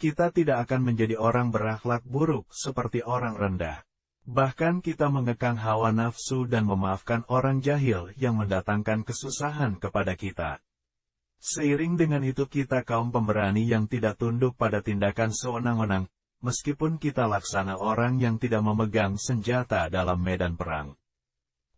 kita tidak akan menjadi orang berakhlak buruk seperti orang rendah. Bahkan kita mengekang hawa nafsu dan memaafkan orang jahil yang mendatangkan kesusahan kepada kita. Seiring dengan itu kita kaum pemberani yang tidak tunduk pada tindakan sewenang-wenang, meskipun kita laksana orang yang tidak memegang senjata dalam medan perang.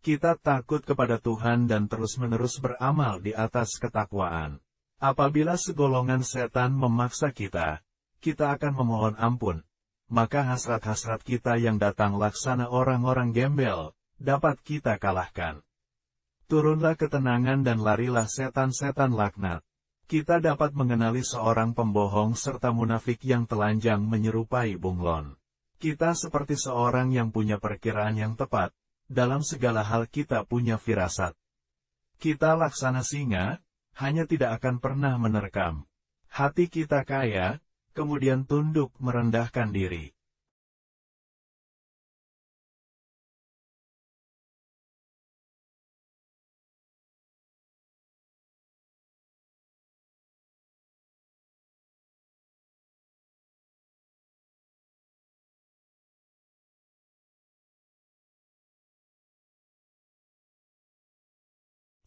Kita takut kepada Tuhan dan terus-menerus beramal di atas ketakwaan. Apabila segolongan setan memaksa kita akan memohon ampun, maka hasrat-hasrat kita yang datang laksana orang-orang gembel, dapat kita kalahkan. Turunlah ketenangan dan larilah setan-setan laknat. Kita dapat mengenali seorang pembohong serta munafik yang telanjang menyerupai bunglon. Kita seperti seorang yang punya perkiraan yang tepat, dalam segala hal kita punya firasat. Kita laksana singa, hanya tidak akan pernah menerkam. Hati kita kaya, kemudian tunduk merendahkan diri.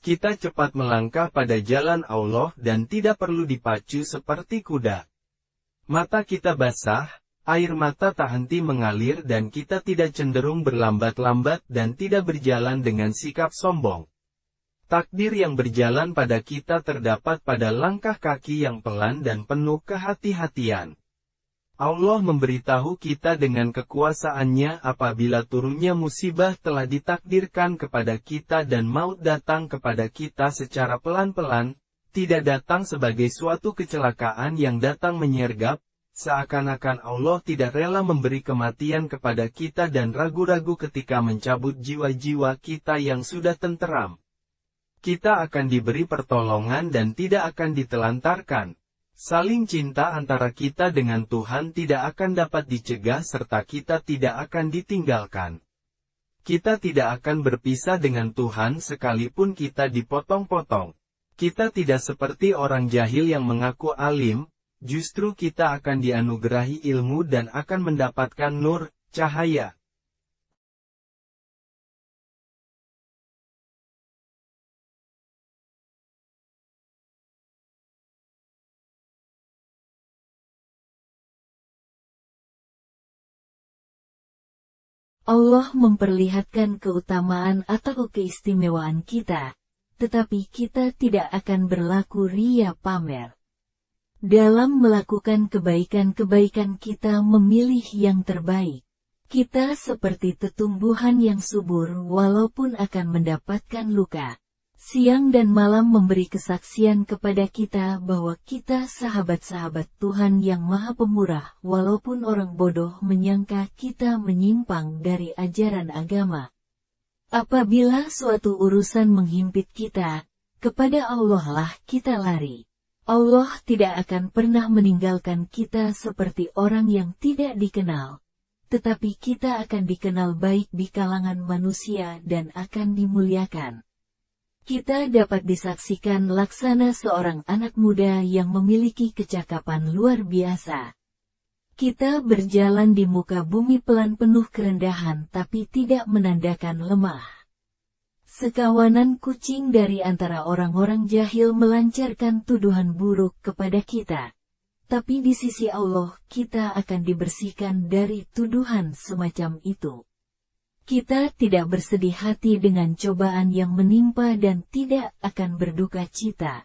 Kita cepat melangkah pada jalan Allah dan tidak perlu dipacu seperti kuda. Mata kita basah, air mata tak henti mengalir dan kita tidak cenderung berlambat-lambat dan tidak berjalan dengan sikap sombong. Takdir yang berjalan pada kita terdapat pada langkah kaki yang pelan dan penuh kehati-hatian. Allah memberitahu kita dengan kekuasaannya apabila turunnya musibah telah ditakdirkan kepada kita dan maut datang kepada kita secara pelan-pelan, tidak datang sebagai suatu kecelakaan yang datang menyergap, seakan-akan Allah tidak rela memberi kematian kepada kita dan ragu-ragu ketika mencabut jiwa-jiwa kita yang sudah tenteram. Kita akan diberi pertolongan dan tidak akan ditelantarkan. Saling cinta antara kita dengan Tuhan tidak akan dapat dicegah serta kita tidak akan ditinggalkan. Kita tidak akan berpisah dengan Tuhan sekalipun kita dipotong-potong. Kita tidak seperti orang jahil yang mengaku alim, justru kita akan dianugerahi ilmu dan akan mendapatkan nur, cahaya. Allah memperlihatkan keutamaan atau keistimewaan kita, tetapi kita tidak akan berlaku ria pamer. Dalam melakukan kebaikan-kebaikan kita memilih yang terbaik. Kita seperti tumbuhan yang subur walaupun akan mendapatkan luka. Siang dan malam memberi kesaksian kepada kita bahwa kita sahabat-sahabat Tuhan yang Maha Pemurah walaupun orang bodoh menyangka kita menyimpang dari ajaran agama. Apabila suatu urusan menghimpit kita, kepada Allah lah kita lari. Allah tidak akan pernah meninggalkan kita seperti orang yang tidak dikenal. Tetapi kita akan dikenal baik di kalangan manusia dan akan dimuliakan. Kita dapat disaksikan laksana seorang anak muda yang memiliki kecakapan luar biasa. Kita berjalan di muka bumi pelan penuh kerendahan tapi tidak menandakan lemah. Sekawanan kucing dari antara orang-orang jahil melancarkan tuduhan buruk kepada kita. Tapi di sisi Allah kita akan dibersihkan dari tuduhan semacam itu. Kita tidak bersedih hati dengan cobaan yang menimpa dan tidak akan berduka cita.